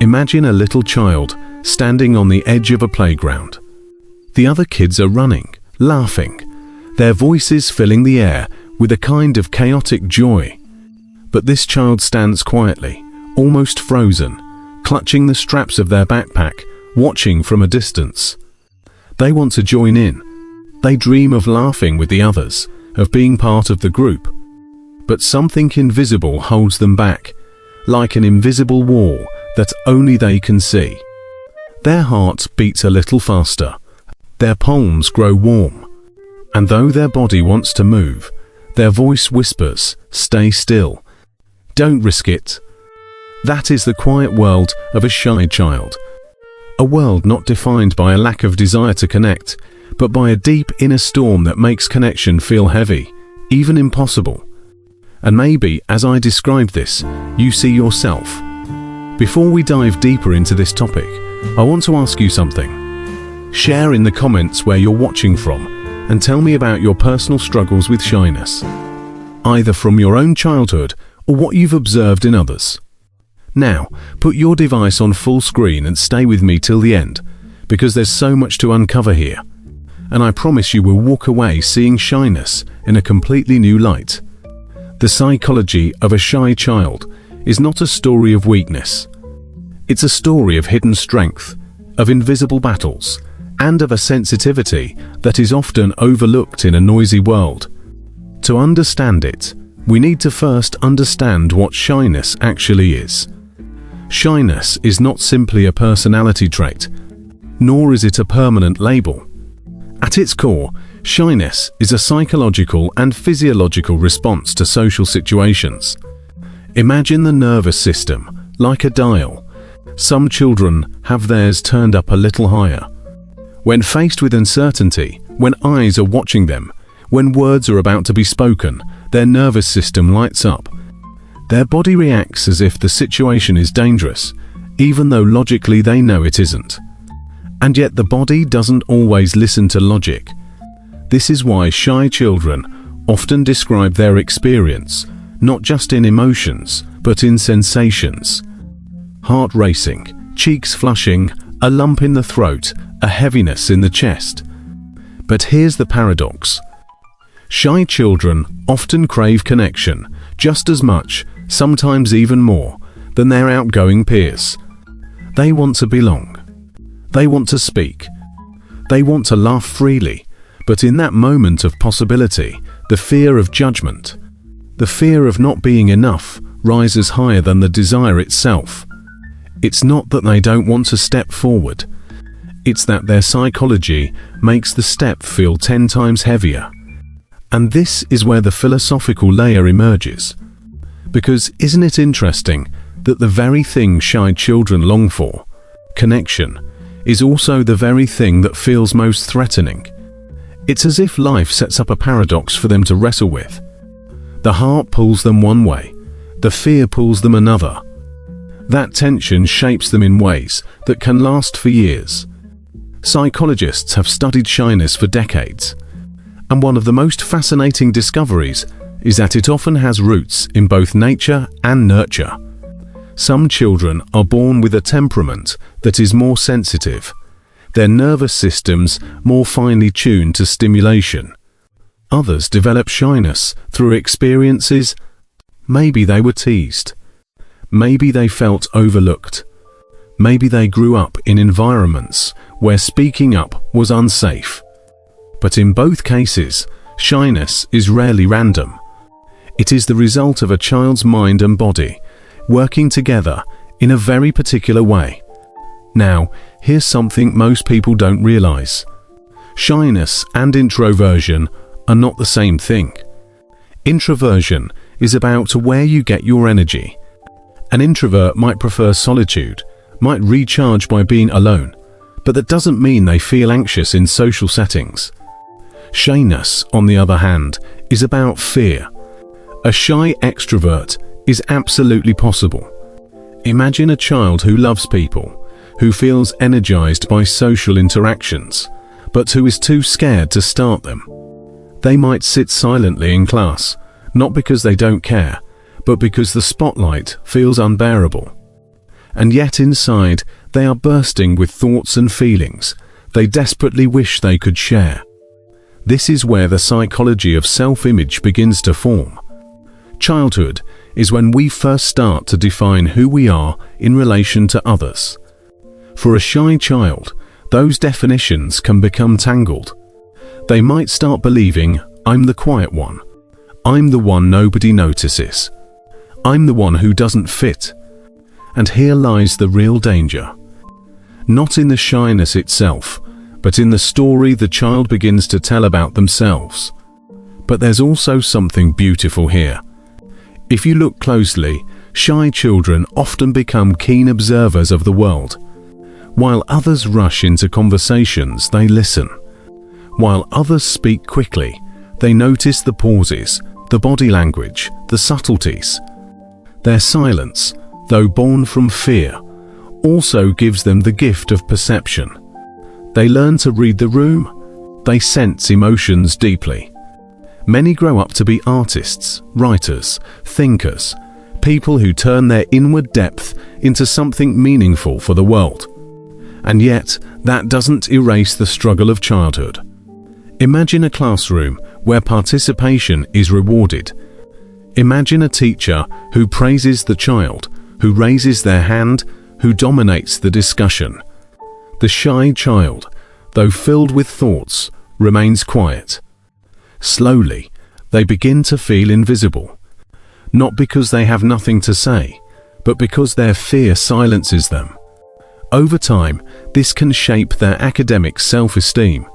Imagine a little child standing on the edge of a playground. The other kids are running, laughing, their voices filling the air with a kind of chaotic joy. But this child stands quietly, almost frozen, clutching the straps of their backpack, watching from a distance. They want to join in. They dream of laughing with the others, of being part of the group. But something invisible holds them back, like an invisible wall that only they can see. Their heart beats a little faster. Their palms grow warm. And though their body wants to move, their voice whispers, "Stay still. Don't risk it." That is the quiet world of a shy child. A world not defined by a lack of desire to connect, but by a deep inner storm that makes connection feel heavy, even impossible. And maybe, as I described this, you see yourself. Before we dive deeper into this topic, I want to ask you something. Share in the comments where you're watching from and tell me about your personal struggles with shyness, either from your own childhood or what you've observed in others. Now, put your device on full screen and stay with me till the end, because there's so much to uncover here. And I promise you will walk away seeing shyness in a completely new light. The psychology of a shy child is not a story of weakness. It's a story of hidden strength, of invisible battles, and of a sensitivity that is often overlooked in a noisy world. To understand it, we need to first understand what shyness actually is. Shyness is not simply a personality trait, nor is it a permanent label. At its core, shyness is a psychological and physiological response to social situations. Imagine the nervous system like a dial. Some children have theirs turned up a little higher. When faced with uncertainty, when eyes are watching them, when words are about to be spoken, their nervous system lights up. Their body reacts as if the situation is dangerous, even though logically they know it isn't. And yet the body doesn't always listen to logic. This is why shy children often describe their experience not just in emotions, but in sensations. Heart racing, cheeks flushing, a lump in the throat, a heaviness in the chest. But here's the paradox. Shy children often crave connection just as much, sometimes even more, than their outgoing peers. They want to belong. They want to speak. They want to laugh freely, but in that moment of possibility, the fear of judgment, the fear of not being enough, rises higher than the desire itself. It's not that they don't want to step forward. It's that their psychology makes the step feel 10 times heavier. And this is where the philosophical layer emerges. Because isn't it interesting that the very thing shy children long for, connection, is also the very thing that feels most threatening? It's as if life sets up a paradox for them to wrestle with. The heart pulls them one way, the fear pulls them another. That tension shapes them in ways that can last for years. Psychologists have studied shyness for decades, and one of the most fascinating discoveries is that it often has roots in both nature and nurture. Some children are born with a temperament that is more sensitive, their nervous systems more finely tuned to stimulation. Others develop shyness through experiences. Maybe they were teased. Maybe they felt overlooked. Maybe they grew up in environments where speaking up was unsafe. But in both cases, shyness is rarely random. It is the result of a child's mind and body working together in a very particular way. Now, here's something most people don't realize. Shyness and introversion are not the same thing. Introversion is about where you get your energy. An introvert might prefer solitude, might recharge by being alone, but that doesn't mean they feel anxious in social settings. Shyness, on the other hand, is about fear. A shy extrovert is absolutely possible. Imagine a child who loves people, who feels energized by social interactions, but who is too scared to start them. They might sit silently in class, not because they don't care, but because the spotlight feels unbearable. and yet inside they are bursting with thoughts and feelings they desperately wish they could share. This is where the psychology of self-image begins to form. Childhood is when we first start to define who we are in relation to others. For a shy child, those definitions can become tangled. They might start believing, I'm the quiet one. I'm the one nobody notices. I'm the one who doesn't fit. And here lies the real danger. Not in the shyness itself, but in the story the child begins to tell about themselves. But there's also something beautiful here. If you look closely, shy children often become keen observers of the world. While others rush into conversations, they listen. While others speak quickly, they notice the pauses, the body language, the subtleties. Their silence, though born from fear, also gives them the gift of perception. They learn to read the room. They sense emotions deeply. Many grow up to be artists, writers, thinkers, people who turn their inward depth into something meaningful for the world. And yet, that doesn't erase the struggle of childhood. Imagine a classroom where participation is rewarded. Imagine a teacher who praises the child, who raises their hand, who dominates the discussion. The shy child, though filled with thoughts, remains quiet. Slowly, they begin to feel invisible. Not because they have nothing to say, but because their fear silences them. Over time, this can shape their academic self-esteem.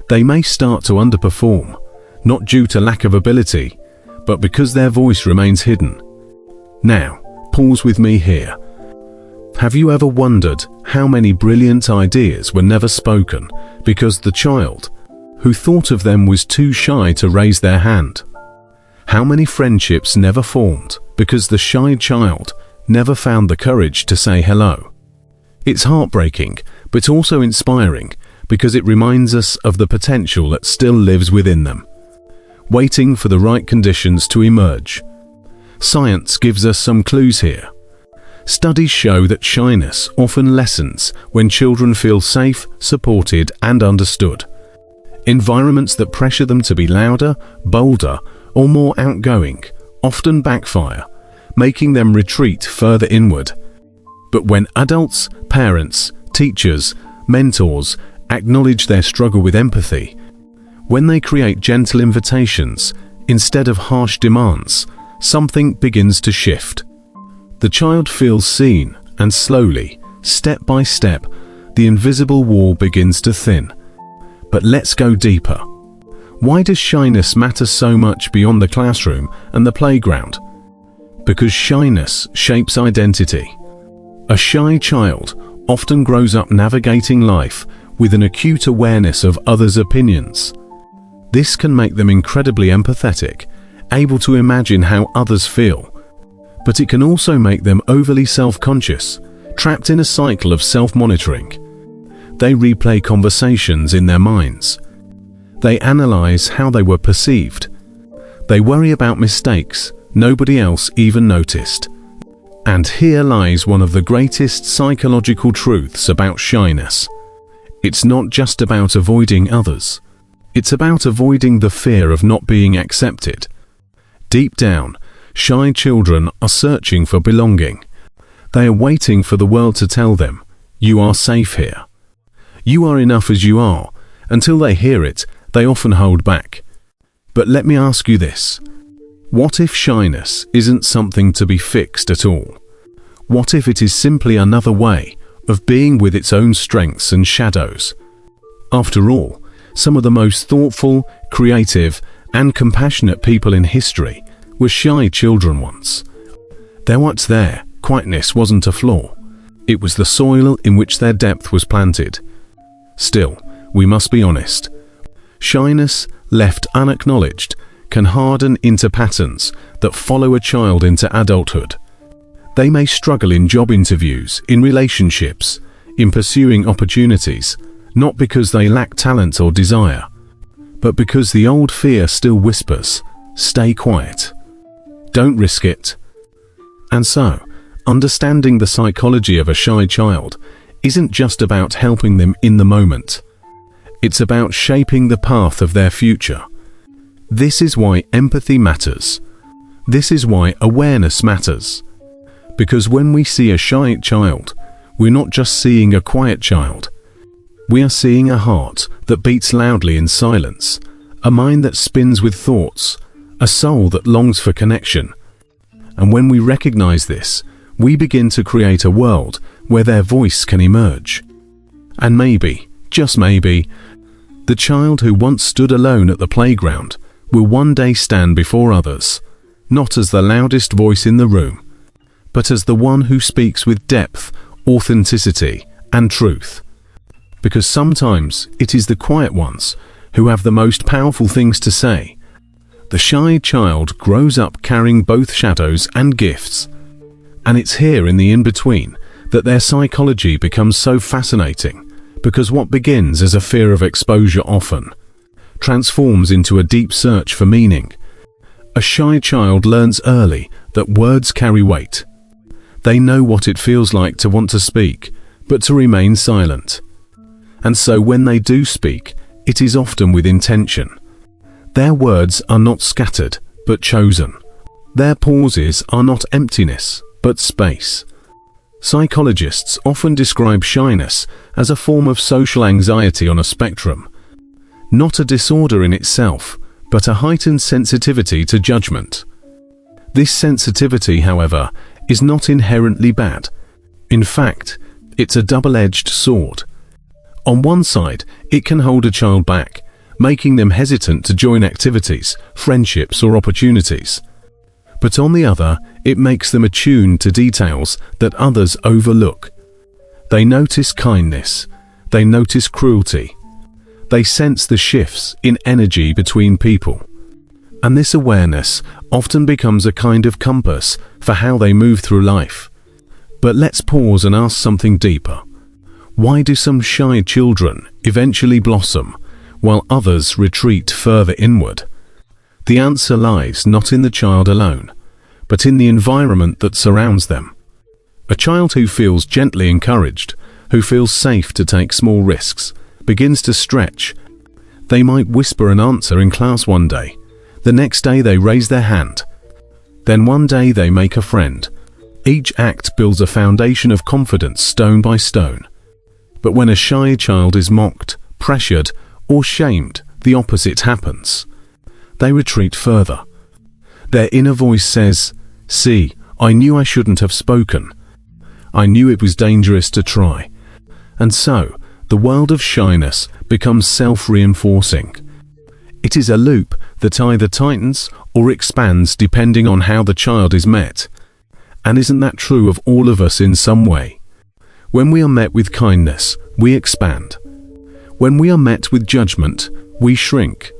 They may start to underperform, not due to lack of ability, but because their voice remains hidden. Now, pause with me here. Have you ever wondered how many brilliant ideas were never spoken because the child who thought of them was too shy to raise their hand? How many friendships never formed because the shy child never found the courage to say hello? It's heartbreaking, but also inspiring because it reminds us of the potential that still lives within them, waiting for the right conditions to emerge. Science gives us some clues here. Studies show that shyness often lessens when children feel safe, supported, and understood. Environments that pressure them to be louder, bolder, or more outgoing often backfire, making them retreat further inward. But when adults, parents, teachers, mentors acknowledge their struggle with empathy, when they create gentle invitations instead of harsh demands, something begins to shift. The child feels seen, and slowly, step by step, the invisible wall begins to thin. But let's go deeper. Why does shyness matter so much beyond the classroom and the playground? Because shyness shapes identity. A shy child often grows up navigating life with an acute awareness of others' opinions. This can make them incredibly empathetic, able to imagine how others feel. But it can also make them overly self-conscious, trapped in a cycle of self-monitoring. They replay conversations in their minds. They analyze how they were perceived. They worry about mistakes nobody else even noticed. And here lies one of the greatest psychological truths about shyness. It's not just about avoiding others. It's about avoiding the fear of not being accepted. Deep down, shy children are searching for belonging. They are waiting for the world to tell them, you are safe here. You are enough as you are. Until they hear it, they often hold back. But let me ask you this. What if shyness isn't something to be fixed at all? What if it is simply another way of being with its own strengths and shadows? After all, some of the most thoughtful, creative, and compassionate people in history were shy children once. Their what's there, quietness wasn't a flaw. It was the soil in which their depth was planted. Still, we must be honest. Shyness, left unacknowledged, can harden into patterns that follow a child into adulthood. They may struggle in job interviews, in relationships, in pursuing opportunities, not because they lack talent or desire, but because the old fear still whispers, stay quiet. Don't risk it. And so, Understanding the psychology of a shy child isn't just about helping them in the moment. It's about shaping the path of their future. This is why empathy matters. This is why awareness matters. Because when we see a shy child, we're not just seeing a quiet child. We are seeing a heart that beats loudly in silence, a mind that spins with thoughts, a soul that longs for connection. And when we recognize this, we begin to create a world where their voice can emerge. And maybe, just maybe, the child who once stood alone at the playground will one day stand before others, not as the loudest voice in the room, but as the one who speaks with depth, authenticity, and truth. Because sometimes it is the quiet ones who have the most powerful things to say. The shy child grows up carrying both shadows and gifts. And it's here in the in-between that their psychology becomes so fascinating, because what begins as a fear of exposure often transforms into a deep search for meaning. A shy child learns early that words carry weight. They know what it feels like to want to speak, but to remain silent. And so when they do speak, it is often with intention. Their words are not scattered, but chosen. Their pauses are not emptiness, but space. Psychologists often describe shyness as a form of social anxiety on a spectrum. Not a disorder in itself, but a heightened sensitivity to judgment. This sensitivity, however, is not inherently bad. In fact, it's a double-edged sword. On one side, it can hold a child back, making them hesitant to join activities, friendships, or opportunities. But on the other, it makes them attuned to details that others overlook. They notice kindness. They notice cruelty. They sense the shifts in energy between people. And this awareness often becomes a kind of compass for how they move through life. But let's pause and ask something deeper. Why do some shy children eventually blossom, while others retreat further inward? The answer lies not in the child alone, but in the environment that surrounds them. A child who feels gently encouraged, who feels safe to take small risks, begins to stretch. They might whisper an answer in class one day. The next day they raise their hand. Then one day they make a friend. Each act builds a foundation of confidence stone by stone. But when a shy child is mocked, pressured, or shamed, the opposite happens. They retreat further. Their inner voice says, "See, I knew I shouldn't have spoken. I knew it was dangerous to try." And so, the world of shyness becomes self-reinforcing. It is a loop that either tightens or expands depending on how the child is met. And isn't that true of all of us in some way? When we are met with kindness, we expand. When we are met with judgment, we shrink.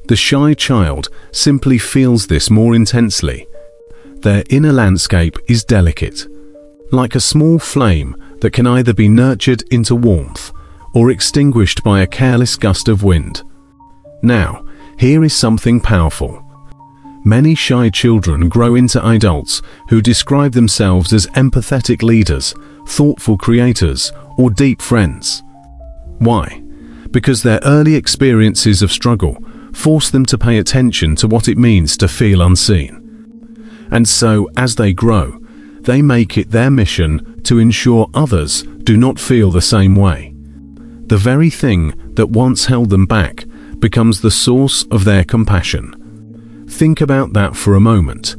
The shy child simply feels this more intensely. Their inner landscape is delicate, like a small flame that can either be nurtured into warmth or extinguished by a careless gust of wind. Now, here is something powerful. Many shy children grow into adults who describe themselves as empathetic leaders, thoughtful creators, or deep friends. Why? Because their early experiences of struggle force them to pay attention to what it means to feel unseen. And so, as they grow, they make it their mission to ensure others do not feel the same way. The very thing that once held them back becomes the source of their compassion. Think about that for a moment.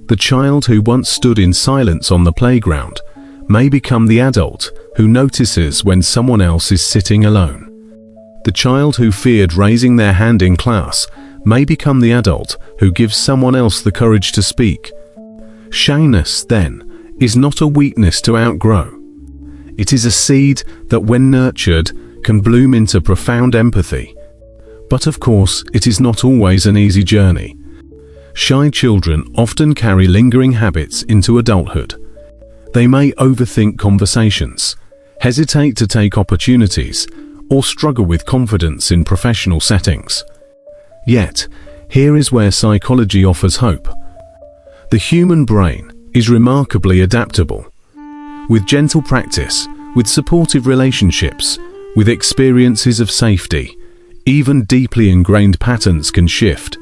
The child who once stood in silence on the playground may become the adult who notices when someone else is sitting alone. The child who feared raising their hand in class may become the adult who gives someone else the courage to speak. Shyness, then, is not a weakness to outgrow. It is a seed that, when nurtured, can bloom into profound empathy. But of course, it is not always an easy journey. Shy children often carry lingering habits into adulthood. They may overthink conversations, hesitate to take opportunities, or struggle with confidence in professional settings. Yet, here is where psychology offers hope. The human brain is remarkably adaptable. With gentle practice, with supportive relationships, with experiences of safety, even deeply ingrained patterns can shift.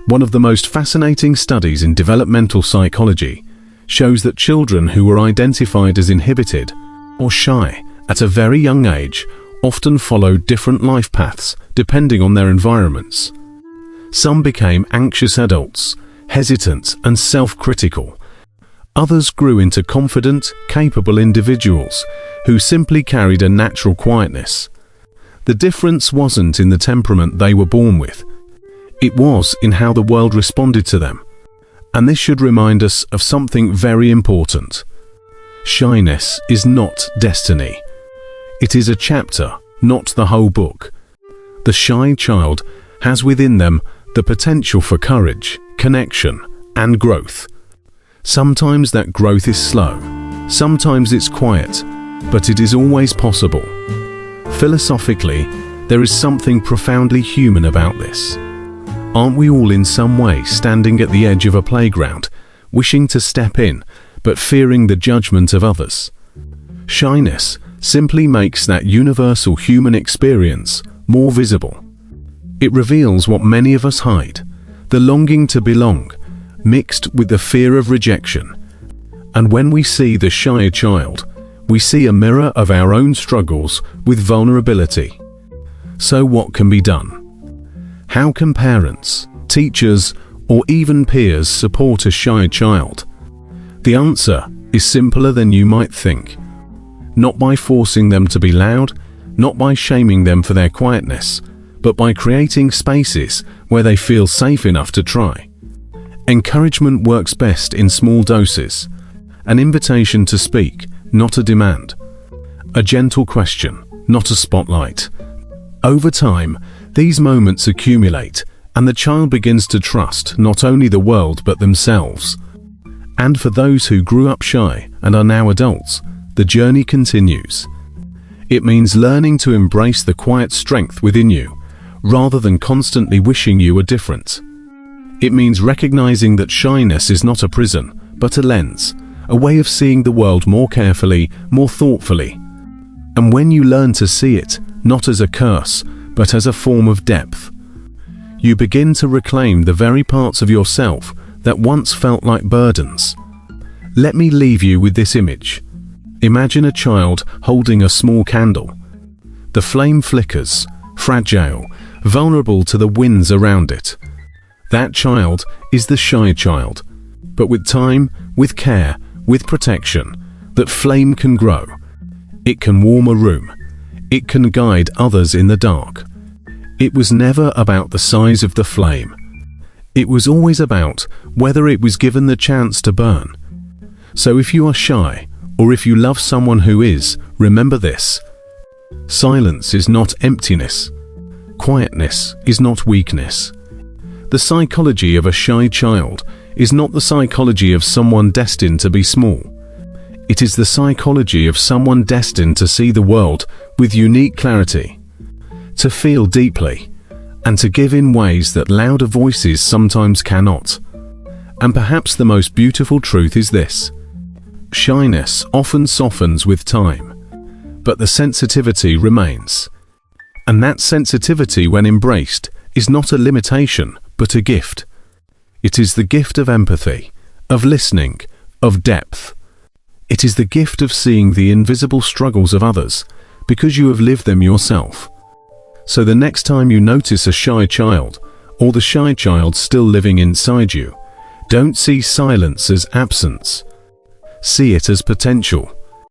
One of the most fascinating studies in developmental psychology shows that children who were identified as inhibited or shy at a very young age often followed different life paths depending on their environments. Some became anxious adults, hesitant and self-critical. Others grew into confident, capable individuals who simply carried a natural quietness. The difference wasn't in the temperament they were born with. It was in how the world responded to them. And this should remind us of something very important. Shyness is not destiny. It is a chapter, not the whole book. The shy child has within them the potential for courage, connection, and growth. Sometimes that growth is slow, sometimes it's quiet, but it is always possible. Philosophically, there is something profoundly human about this. Aren't we all in some way standing at the edge of a playground, wishing to step in, but fearing the judgment of others? Shyness simply makes that universal human experience more visible. It reveals what many of us hide, the longing to belong, mixed with the fear of rejection. And when we see the shy child, we see a mirror of our own struggles with vulnerability. So what can be done? How can parents, teachers, or even peers support a shy child? The answer is simpler than you might think. Not by forcing them to be loud, not by shaming them for their quietness, but by creating spaces where they feel safe enough to try. Encouragement works best in small doses. An invitation to speak, not a demand. A gentle question, not a spotlight. Over time, these moments accumulate, and the child begins to trust not only the world but themselves. And for those who grew up shy and are now adults, the journey continues. It means learning to embrace the quiet strength within you, rather than constantly wishing you were different. It means recognizing that shyness is not a prison, but a lens, a way of seeing the world more carefully, more thoughtfully. And when you learn to see it, not as a curse, but as a form of depth, you begin to reclaim the very parts of yourself that once felt like burdens. Let me leave you with this image. Imagine a child holding a small candle. The flame flickers, fragile, vulnerable to the winds around it. That child is the shy child. But with time, with care, with protection, that flame can grow. It can warm a room. It can guide others in the dark. It was never about the size of the flame. It was always about whether it was given the chance to burn. So if you are shy, or if you love someone who is, remember this. Silence is not emptiness. Quietness is not weakness. The psychology of a shy child is not the psychology of someone destined to be small. It is the psychology of someone destined to see the world with unique clarity, to feel deeply, and to give in ways that louder voices sometimes cannot. And perhaps the most beautiful truth is this. Shyness often softens with time, but the sensitivity remains. And that sensitivity, when embraced, is not a limitation, but a gift. It is the gift of empathy, of listening, of depth. It is the gift of seeing the invisible struggles of others, because you have lived them yourself. So the next time you notice a shy child, or the shy child still living inside you, don't see silence as absence. See it as potential.